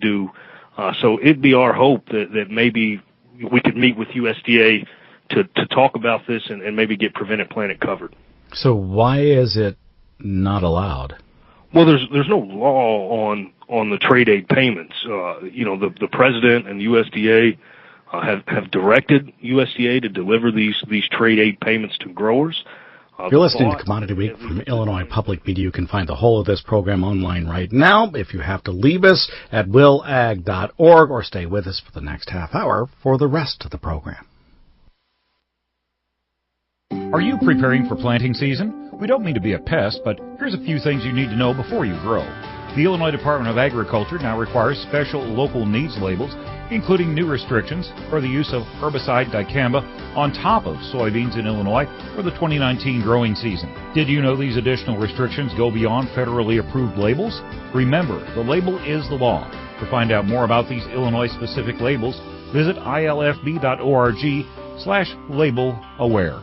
do. So it'd be our hope that maybe we could meet with USDA to talk about this and maybe get prevented planted covered. So why is it not allowed? Well, there's no law on the trade aid payments. The president and USDA have directed USDA to deliver these trade aid payments to growers. You're listening to Commodity Week from Illinois Public Media. You can find the whole of this program online right now. If you have to leave us at willag.org or stay with us for the next half hour for the rest of the program. Are you preparing for planting season? We don't mean to be a pest, but here's a few things you need to know before you grow. The Illinois Department of Agriculture now requires special local needs labels, including new restrictions for the use of herbicide dicamba on top of soybeans in Illinois for the 2019 growing season. Did you know these additional restrictions go beyond federally approved labels? Remember, the label is the law. To find out more about these Illinois-specific labels, visit ilfb.org/label-aware.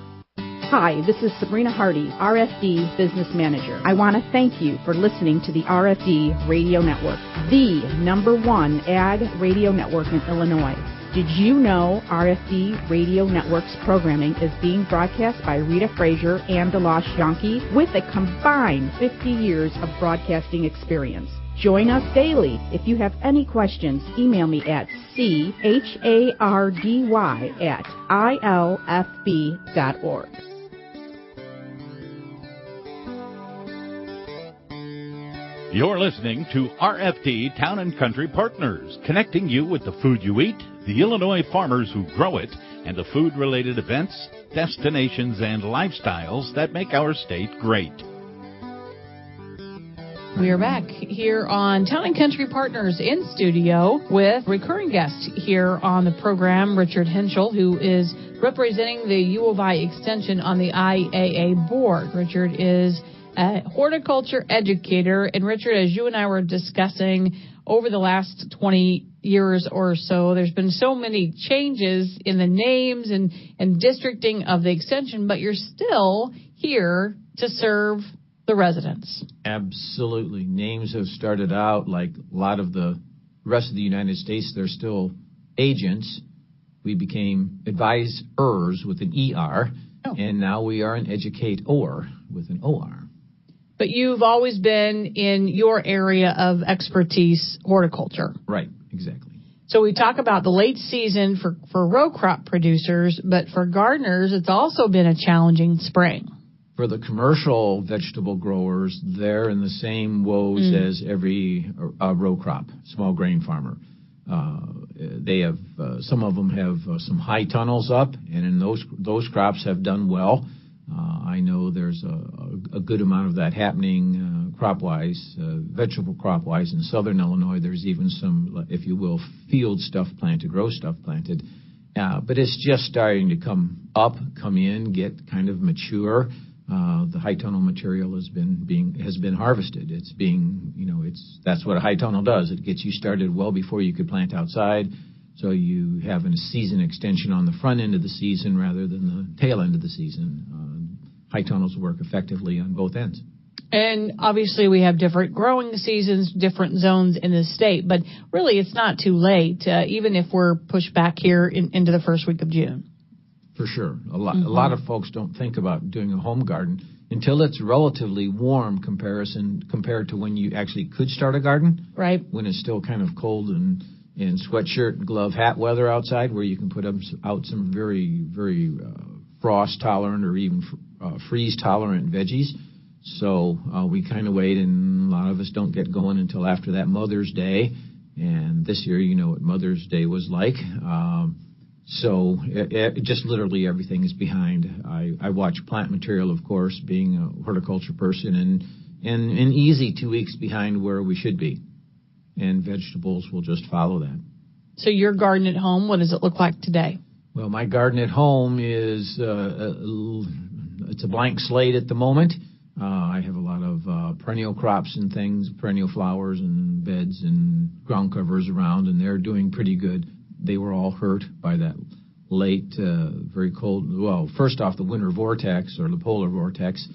Hi, this is Sabrina Hardy, RFD Business Manager. I want to thank you for listening to the RFD Radio Network, the #1 ag radio network in Illinois. Did you know RFD Radio Network's programming is being broadcast by Rita Frazier and Delosh Yankee with a combined 50 years of broadcasting experience? Join us daily. If you have any questions, email me at chardy@ilfb.org. You're listening to RFD Town and Country Partners, connecting you with the food you eat, the Illinois farmers who grow it, and the food-related events, destinations, and lifestyles that make our state great. We are back here on Town and Country Partners in studio with recurring guest here on the program, Richard Henschel, who is representing the U of I Extension on the IAA board. Richard is a horticulture educator. And Richard, as you and I were discussing over the last 20 years or so, there's been so many changes in the names and districting of the extension, but you're still here to serve the residents. Absolutely. Names have started out like a lot of the rest of the United States. They're still agents. We became advisors with an ER, and now we are an educator with an OR. But you've always been in your area of expertise, horticulture. Right, exactly. So we talk about the late season for row crop producers, but for gardeners, it's also been a challenging spring. For the commercial vegetable growers, they're in the same woes as every row crop, small grain farmer. They have some of them have some high tunnels up, and in those crops have done well. I know there's a good amount of that happening crop-wise, vegetable crop-wise in southern Illinois. There's even some, if you will, field stuff planted, row stuff planted. But it's just starting to come in, get kind of mature. The high tunnel material has been harvested. It's being, that's what a high tunnel does. It gets you started well before you could plant outside. So you have a season extension on the front end of the season rather than the tail end of the season. High tunnels work effectively on both ends. And obviously we have different growing seasons, different zones in the state, but really it's not too late, even if we're pushed back here into the first week of June. For sure. A lot of folks don't think about doing a home garden until it's relatively warm compared to when you actually could start a garden. Right. When it's still kind of cold and sweatshirt and glove hat weather outside, where you can put out some very, very frost tolerant or even freeze tolerant veggies. So we kind of wait, and a lot of us don't get going until after that Mother's Day. And this year, you know what Mother's Day was like. So just literally everything is behind. I watch plant material, of course, being a horticulture person, and an easy 2 weeks behind where we should be. And vegetables will just follow that. So your garden at home, what does it look like today? Well, my garden at home is it's a blank slate at the moment. I have a lot of perennial crops and things, perennial flowers and beds and ground covers around, and they're doing pretty good. They were all hurt by that late, very cold. Well, first off, the winter vortex or the polar vortex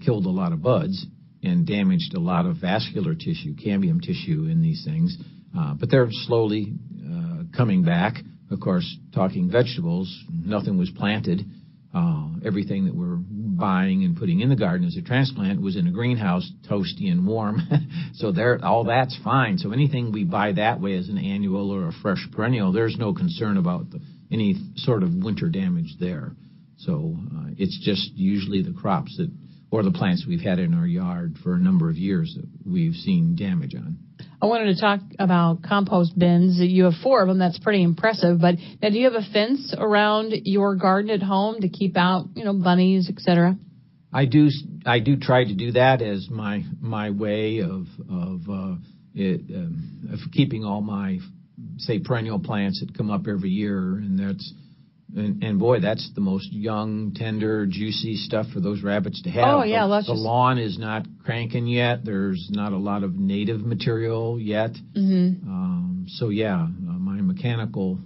killed a lot of buds, and damaged a lot of vascular tissue, cambium tissue in these things. But they're slowly coming back. Of course, talking vegetables, nothing was planted. Everything that we're buying and putting in the garden as a transplant was in a greenhouse, toasty and warm. So all that's fine. So anything we buy that way as an annual or a fresh perennial, there's no concern about any sort of winter damage there. So it's just usually the crops or the plants we've had in our yard for a number of years that we've seen damage on. I wanted to talk about compost bins. You have 4 of them. That's pretty impressive. But now, do you have a fence around your garden at home to keep out, bunnies, etc.? I do try to do that as my way of keeping all my, say, perennial plants that come up every year, and that's. And boy, that's the most young, tender, juicy stuff for those rabbits to have. Oh, yeah. The lawn is not cranking yet. There's not a lot of native material yet. Mm-hmm. My mechanical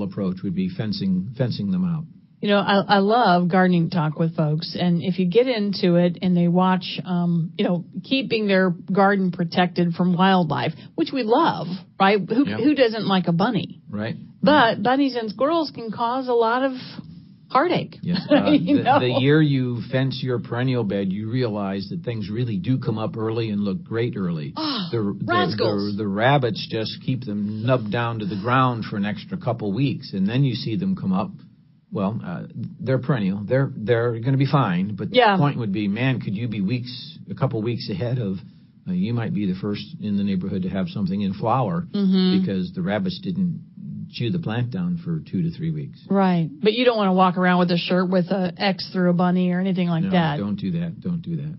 approach would be fencing them out. I love gardening talk with folks, and if you get into it and they watch, keeping their garden protected from wildlife, which we love, right? Who doesn't like a bunny? Right. But bunnies and squirrels can cause a lot of heartache. Yes. The year you fence your perennial bed, you realize that things really do come up early and look great early. Rascals. The rabbits just keep them nubbed down to the ground for an extra couple weeks, and then you see them come up. Well, they're perennial. They're going to be fine. But the point would be, man, could you be a couple weeks ahead of? You might be the first in the neighborhood to have something in flower because the rabbits didn't chew the plant down for 2 to 3 weeks. Right. But you don't want to walk around with a shirt with an X through a bunny or anything like that. No, don't do that. Don't do that.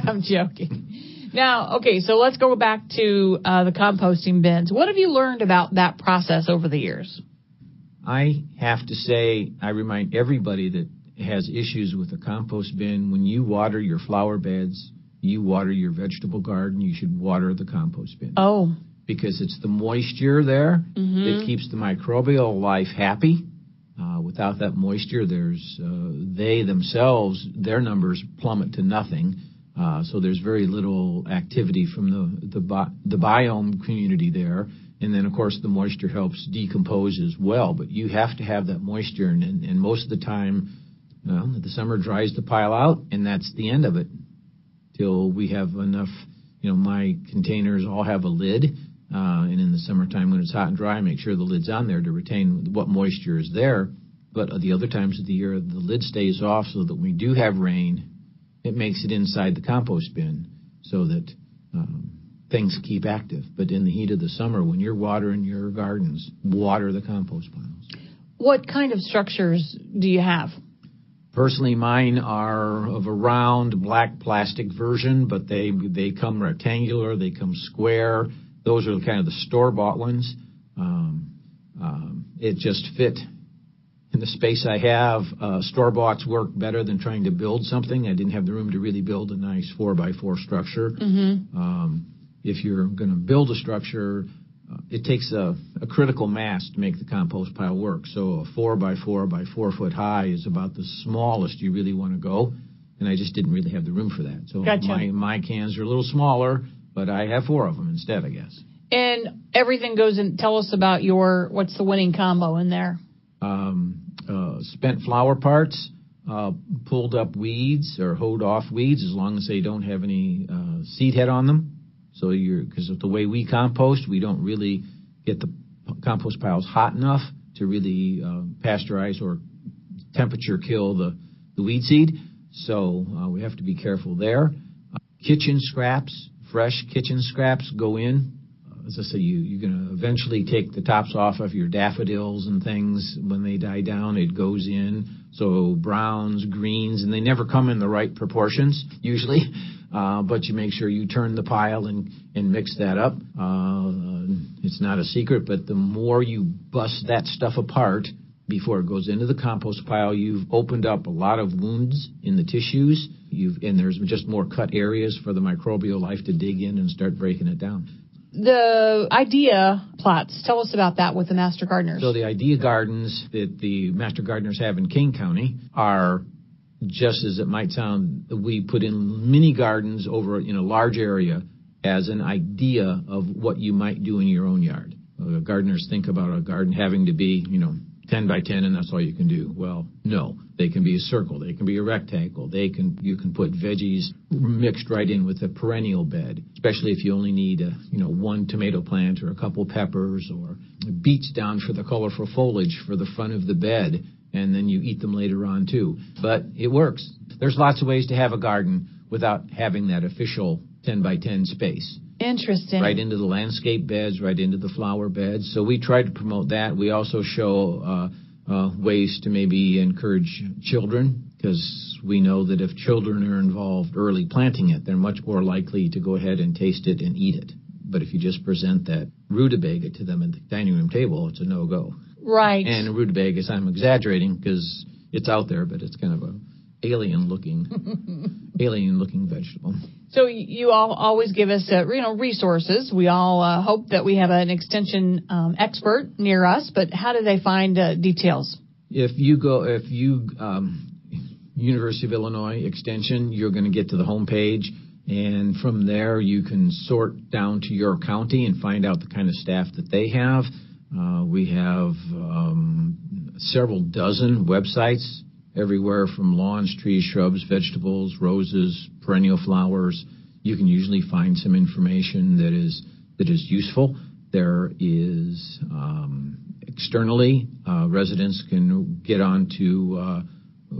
I'm joking. Now, okay, so let's go back to the composting bins. What have you learned about that process over the years? I have to say, I remind everybody that has issues with a compost bin, when you water your flower beds, you water your vegetable garden, you should water the compost bin. Oh. Because it's the moisture there that keeps the microbial life happy. Without that moisture, they themselves, their numbers plummet to nothing. So there's very little activity from the biome community there. And then, of course, the moisture helps decompose as well. But you have to have that moisture. And most of the time, the summer dries the pile out, and that's the end of it. Till we have enough, my containers all have a lid. And in the summertime when it's hot and dry, I make sure the lid's on there to retain what moisture is there. But the other times of the year, the lid stays off so that when we do have rain, it makes it inside the compost bin so that things keep active. But in the heat of the summer, when you're watering your gardens, water the compost piles. What kind of structures do you have? Personally, mine are of a round black plastic version, but they come rectangular, they come square. Those are kind of the store-bought ones. It just fit in the space I have. Store-boughts work better than trying to build something. I didn't have the room to really build a nice 4x4 structure. If you're going to build a structure, it takes a critical mass to make the compost pile work. So a 4x4 by 4 foot high is about the smallest you really want to go. And I just didn't really have the room for that. So my cans are a little smaller, but I have 4 of them instead, I guess. And everything goes in. Tell us about what's the winning combo in there? Spent flower parts, pulled up weeds or hoed off weeds, as long as they don't have any seed head on them. So because of the way we compost, we don't really get the compost piles hot enough to really pasteurize or temperature kill the weed seed. So we have to be careful there. Kitchen scraps, fresh kitchen scraps go in. As I say, you're going to eventually take the tops off of your daffodils and things. When they die down, it goes in. So browns, greens, and they never come in the right proportions, usually. But you make sure you turn the pile and mix that up. It's not a secret, but the more you bust that stuff apart before it goes into the compost pile, you've opened up a lot of wounds in the tissues. And there's just more cut areas for the microbial life to dig in and start breaking it down. The idea plots, tell us about that with the Master Gardeners. So the idea gardens that the Master Gardeners have in King County are just as it might sound, we put in mini gardens over in a large area as an idea of what you might do in your own yard. Gardeners think about a garden having to be, 10 by 10 and that's all you can do. Well, no. They can be a circle. They can be a rectangle. You can put veggies mixed right in with a perennial bed, especially if you only need one tomato plant or a couple peppers or beets down for the colorful foliage for the front of the bed, and then you eat them later on too. But it works. There's lots of ways to have a garden without having that official 10 by 10 space. Interesting. Right into the landscape beds, right into the flower beds. So we try to promote that. We also show ways to maybe encourage children, because we know that if children are involved early planting it, they're much more likely to go ahead and taste it and eat it. But if you just present that rutabaga to them at the dining room table, it's a no-go. Right. And rutabaga, I'm exaggerating because it's out there, but it's kind of a alien-looking vegetable. So you all always give us, resources. We all hope that we have an extension expert near us, but how do they find details? If you University of Illinois Extension, you're going to get to the home page, and from there you can sort down to your county and find out the kind of staff that they have. We have several dozen websites, everywhere from lawns, trees, shrubs, vegetables, roses, perennial flowers. You can usually find some information that is useful. There is externally, residents can get onto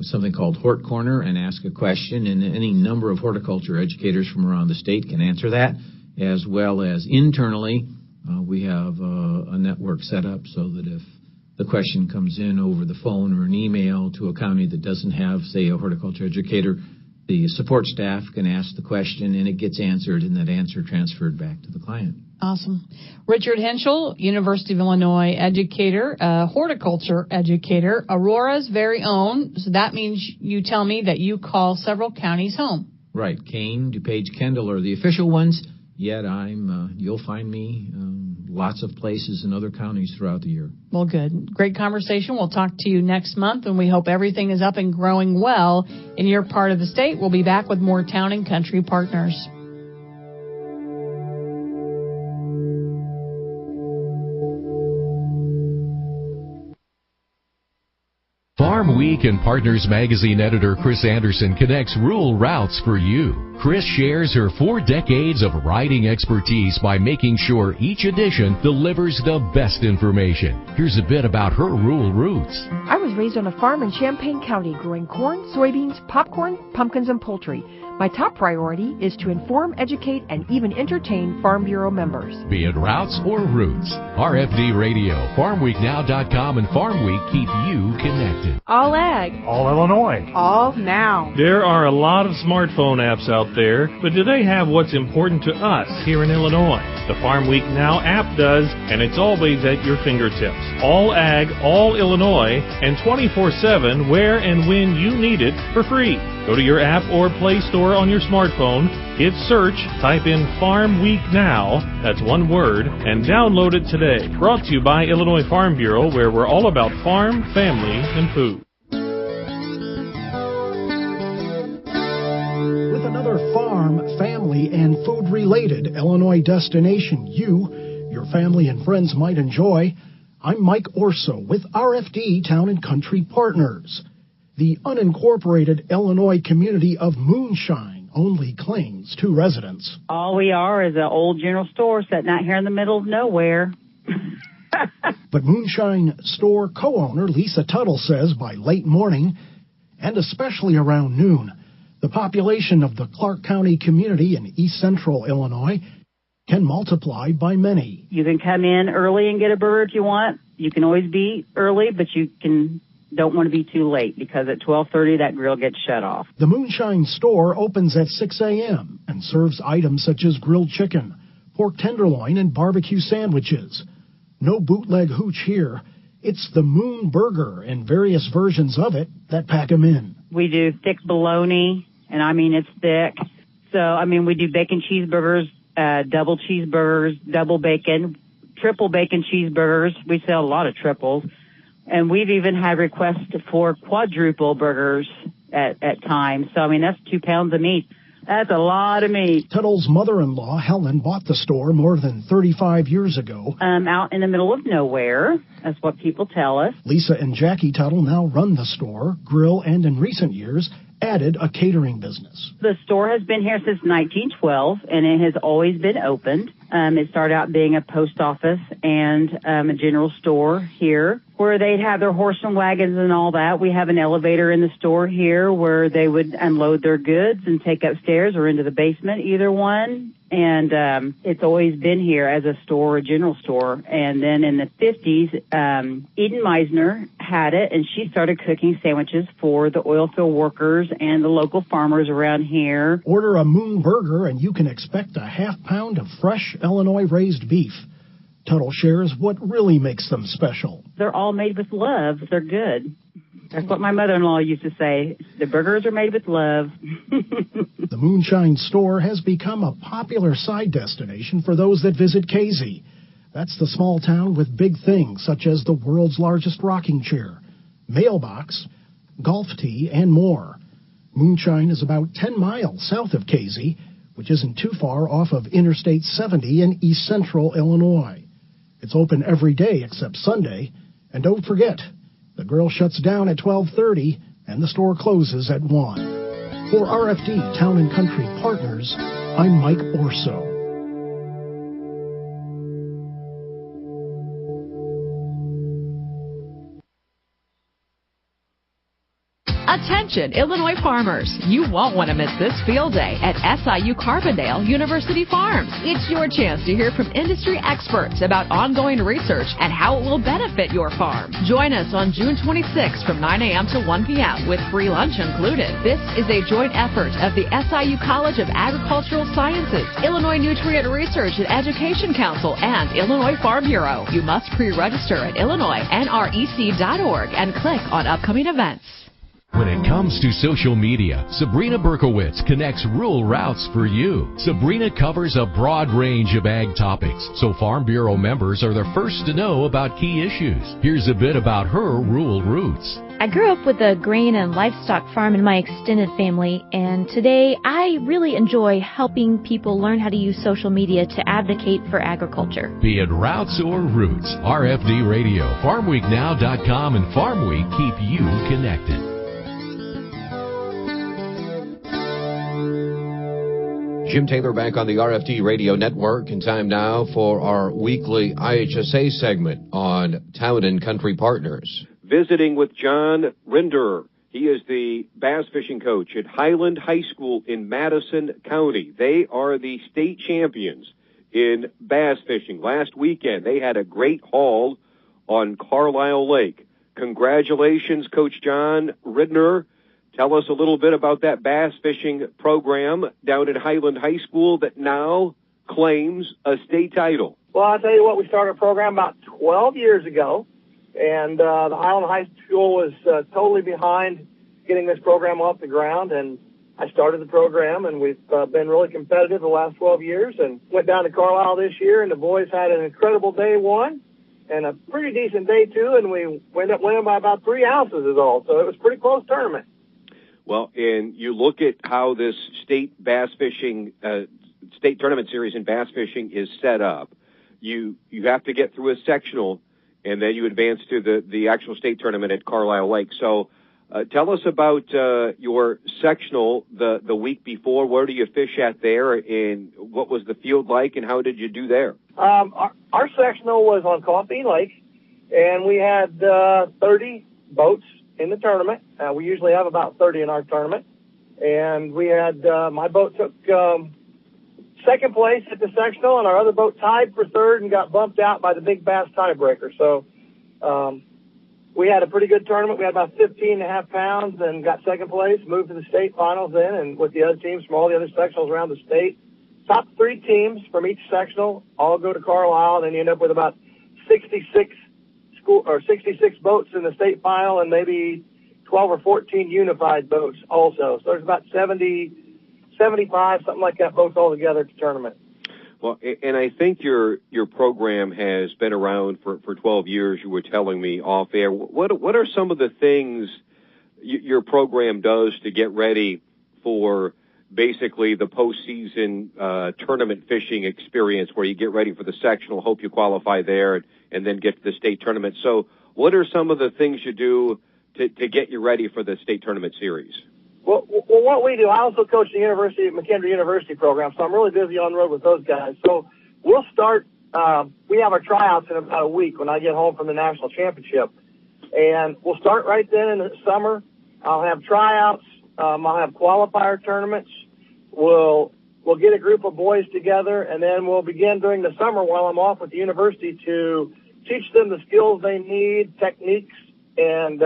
something called Hort Corner and ask a question, and any number of horticulture educators from around the state can answer that, as well as internally. We have a network set up so that if the question comes in over the phone or an email to a county that doesn't have, say, a horticulture educator, the support staff can ask the question and it gets answered, and that answer transferred back to the client. Awesome. Richard Henschel, University of Illinois educator, horticulture educator, Aurora's very own. So that means you tell me that you call several counties home. Right. Kane, DuPage, Kendall are the official ones, yet you'll find me lots of places in other counties throughout the year. Well, good. Great conversation. We'll talk to you next month, and we hope everything is up and growing well in your part of the state. We'll be back with more Town and Country Partners. Farm Week and Partners Magazine editor Chris Anderson connects rural routes for you. Chris shares her 4 decades of writing expertise by making sure each edition delivers the best information. Here's a bit about her rural roots. I was raised on a farm in Champaign County growing corn, soybeans, popcorn, pumpkins, and poultry. My top priority is to inform, educate, and even entertain Farm Bureau members. Be it routes or roots, RFD Radio, FarmWeekNow.com, and Farm Week keep you connected. All Ag. All Illinois. All Now. There are a lot of smartphone apps out there, but do they have what's important to us here in Illinois? The Farm Week Now app does, and it's always at your fingertips. All Ag, all Illinois, and 24/7 where and when you need it for free. Go to your app or Play Store on your smartphone, hit search, type in Farm Week Now, that's one word, and download it today. Brought to you by Illinois Farm Bureau, where we're all about farm, family, and food. With another farm, family, and food-related Illinois destination you, your family, and friends might enjoy, I'm Mike Orso with RFD Town and Country Partners. The unincorporated Illinois community of Moonshine only claims 2 residents. All we are is an old general store sitting out here in the middle of nowhere. But Moonshine store co-owner Lisa Tuttle says by late morning, and especially around noon, the population of the Clark County community in east central Illinois can multiply by many. You can come in early and get a burger if you want. You can always be early, but you don't want to be too late, because at 12:30 that grill gets shut off. The Moonshine store opens at 6 a.m. and serves items such as grilled chicken, pork tenderloin, and barbecue sandwiches. No bootleg hooch here. It's the Moon Burger and various versions of it that pack them in. We do thick bologna, and I mean it's thick. So, we do bacon cheeseburgers, double cheeseburgers, double bacon, triple bacon cheeseburgers. We sell a lot of triples. And we've even had requests for quadruple burgers, at times. So, I mean, that's 2 pounds of meat. That's a lot of meat. Tuttle's mother-in-law, Helen, bought the store more than 35 years ago. Out in the middle of nowhere. That's what people tell us. Lisa and Jackie Tuttle now run the store, grill, and in recent years added a catering business. The store has been here since 1912, and it has always been opened. It started out being a post office and a general store here where they'd have their horse and wagons and all that. We have an elevator in the store here where they would unload their goods and take upstairs or into the basement, either one. And it's always been here as a store, a general store. And then in the 50s, Eden Meisner had it, and she started cooking sandwiches for the oil field workers and the local farmers around here. Order a Moon Burger, and you can expect a half-pound of fresh Illinois-raised beef. Tuttle shares what really makes them special. They're all made with love. They're good. That's what my mother-in-law used to say. The burgers are made with love. The Moonshine Store has become a popular side destination for those that visit Casey. That's the small town with big things such as the world's largest rocking chair, mailbox, golf tee, and more. Moonshine is about 10 miles south of Casey, which isn't too far off of Interstate 70 in east central Illinois. It's open every day except Sunday, and don't forget, the grill shuts down at 12:30 and the store closes at 1. For RFD Town and Country Partners, I'm Mike Orso. Attention, Illinois farmers. You won't want to miss this field day at SIU Carbondale University Farms. It's your chance to hear from industry experts about ongoing research and how it will benefit your farm. Join us on June 26th from 9 a.m. to 1 p.m. with free lunch included. This is a joint effort of the SIU College of Agricultural Sciences, Illinois Nutrient Research and Education Council, and Illinois Farm Bureau. You must pre-register at illinoisnrec.org and click on upcoming events. When it comes to social media, Sabrina Berkowitz connects rural routes for you. Sabrina covers a broad range of ag topics, so Farm Bureau members are the first to know about key issues. Here's a bit about her rural roots. I grew up with a grain and livestock farm in my extended family, and today I really enjoy helping people learn how to use social media to advocate for agriculture. Be it routes or roots, RFD Radio, FarmWeekNow.com, and Farm Week keep you connected. Jim Taylor back on the RFD Radio Network, and time now for our weekly IHSA segment on Town and Country Partners. Visiting with John Rinder. He is the bass fishing coach at Highland High School in Madison County. They are the state champions in bass fishing. Last weekend, they had a great haul on Carlisle Lake. Congratulations, Coach John Rinder. Tell us a little bit about that bass fishing program down at Highland High School that now claims a state title. Well, I'll tell you what, we started a program about 12 years ago, and the Highland High School was totally behind getting this program off the ground, and I started the program, and we've been really competitive the last 12 years, and went down to Carlisle this year, and the boys had an incredible day one and a pretty decent day two, and we ended up winning by about 3 ounces is all, so it was a pretty close tournament. Well, and you look at how this state bass fishing, state tournament series in bass fishing is set up. You have to get through a sectional, and then you advance to the actual state tournament at Carlisle Lake. So tell us about your sectional the week before. Where do you fish at there, and what was the field like, and how did you do there? Our sectional was on Coffee Lake, and we had 30 boats in the tournament. We usually have about 30 in our tournament. And we had, my boat took second place at the sectional, and our other boat tied for third and got bumped out by the big bass tiebreaker. So we had a pretty good tournament. We had about 15.5 pounds and got second place, moved to the state finals then, and with the other teams from all the other sectionals around the state. Top 3 teams from each sectional all go to Carlisle, and then you end up with about 66 boats in the state final and maybe 12 or 14 unified boats also. So there's about 70, 75, something like that, boats all together at the tournament. Well, and I think your program has been around for 12 years, you were telling me off air. What are some of the things your program does to get ready for basically the postseason tournament fishing experience, where you get ready for the sectional, hope you qualify there, and then get to the state tournament. So what are some of the things you do to get you ready for the state tournament series? Well, what we do, I also coach the McKendree University program, so I'm really busy on the road with those guys. So we'll start, we have our tryouts in about a week when I get home from the national championship. And we'll start right then in the summer. I'll have tryouts. I'll have qualifier tournaments. We'll get a group of boys together, and then we'll begin during the summer while I'm off with the university to teach them the skills they need, techniques, and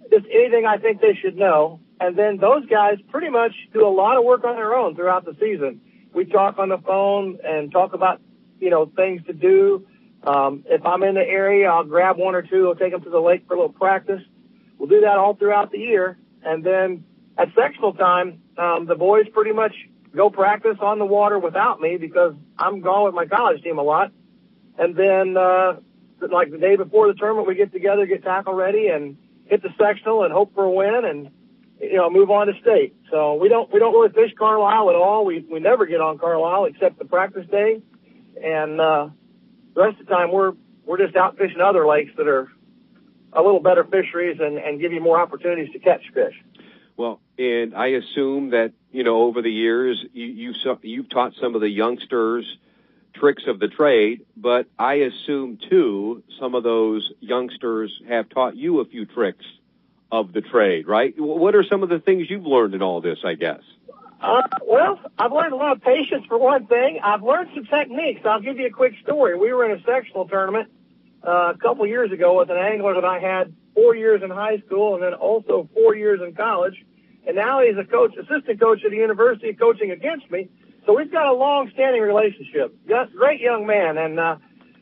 just anything I think they should know. And then those guys pretty much do a lot of work on their own throughout the season. We talk on the phone and talk about, things to do. If I'm in the area, I'll grab one or two. I'll take them to the lake for a little practice. We'll do that all throughout the year. And then at sectional time, the boys pretty much go practice on the water without me because I'm gone with my college team a lot. And then, like the day before the tournament, we get together, get tackle ready, and hit the sectional and hope for a win and, move on to state. So we don't really fish Carlisle at all. We never get on Carlisle except the practice day. And, the rest of the time we're just out fishing other lakes that are a little better fisheries and give you more opportunities to catch fish. Well, and I assume that, over the years, you've taught some of the youngsters tricks of the trade, but I assume, too, some of those youngsters have taught you a few tricks of the trade, right? What are some of the things you've learned in all this, I guess? Well, I've learned a lot of patience, for one thing. I've learned some techniques. I'll give you a quick story. We were in a sectional tournament a couple years ago with an angler that I had 4 years in high school and then also 4 years in college. And now he's assistant coach at the university, coaching against me. So we've got a long-standing relationship. Great young man. And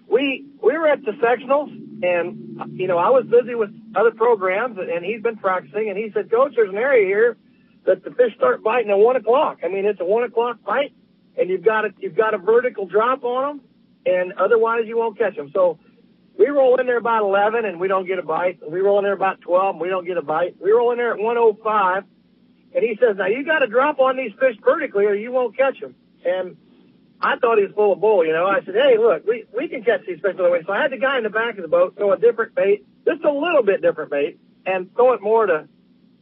we were at the sectionals, and, I was busy with other programs, and he's been practicing. And he said, Coach, there's an area here that the fish start biting at 1 o'clock. I mean, it's a 1 o'clock bite, and you've got a vertical drop on them, and otherwise you won't catch them. So we roll in there about 11, and we don't get a bite. We roll in there about 12, and we don't get a bite. We roll in there at 1:05. And he says, now you got to drop on these fish vertically or you won't catch them. And I thought he was full of bull, I said, hey, look, we can catch these fish the other way. So I had the guy in the back of the boat throw a different bait, just a little bit different bait, and throw it more to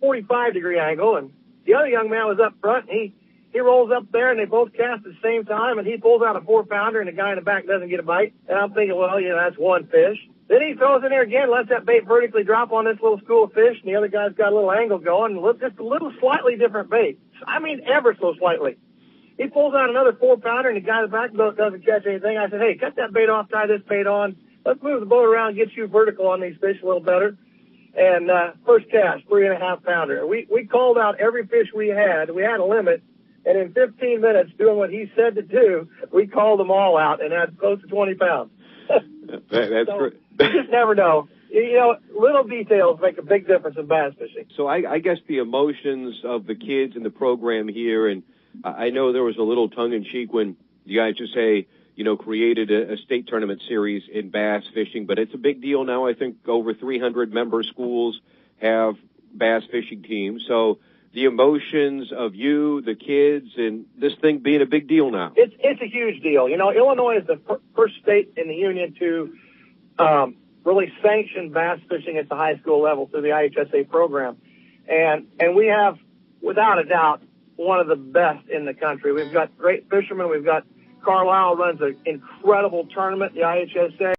45-degree angle. And the other young man was up front, and he rolls up there, and they both cast at the same time, and he pulls out a 4-pounder, and the guy in the back doesn't get a bite. And I'm thinking, well, that's one fish. Then he throws in there again, lets that bait vertically drop on this little school of fish, and the other guy's got a little angle going, and just a little slightly different bait. I mean, ever so slightly. He pulls out another 4-pounder, and the guy in the back boat doesn't catch anything. I said, hey, cut that bait off, tie this bait on. Let's move the boat around and get you vertical on these fish a little better. And first cast, 3.5-pounder. We called out every fish we had. We had a limit. And in 15 minutes, doing what he said to do, we called them all out and had close to 20 pounds. That's great. You just never know. Little details make a big difference in bass fishing. So I guess the emotions of the kids in the program here, and I know there was a little tongue-in-cheek when you guys just say, created a state tournament series in bass fishing, but it's a big deal now. I think over 300 member schools have bass fishing teams. So the emotions of you, the kids, and this thing being a big deal now. It's a huge deal. Illinois is the first state in the union to really sanction bass fishing at the high school level through the IHSA program. And we have, without a doubt, one of the best in the country. We've got great fishermen. We've got Carlisle runs an incredible tournament, the IHSA.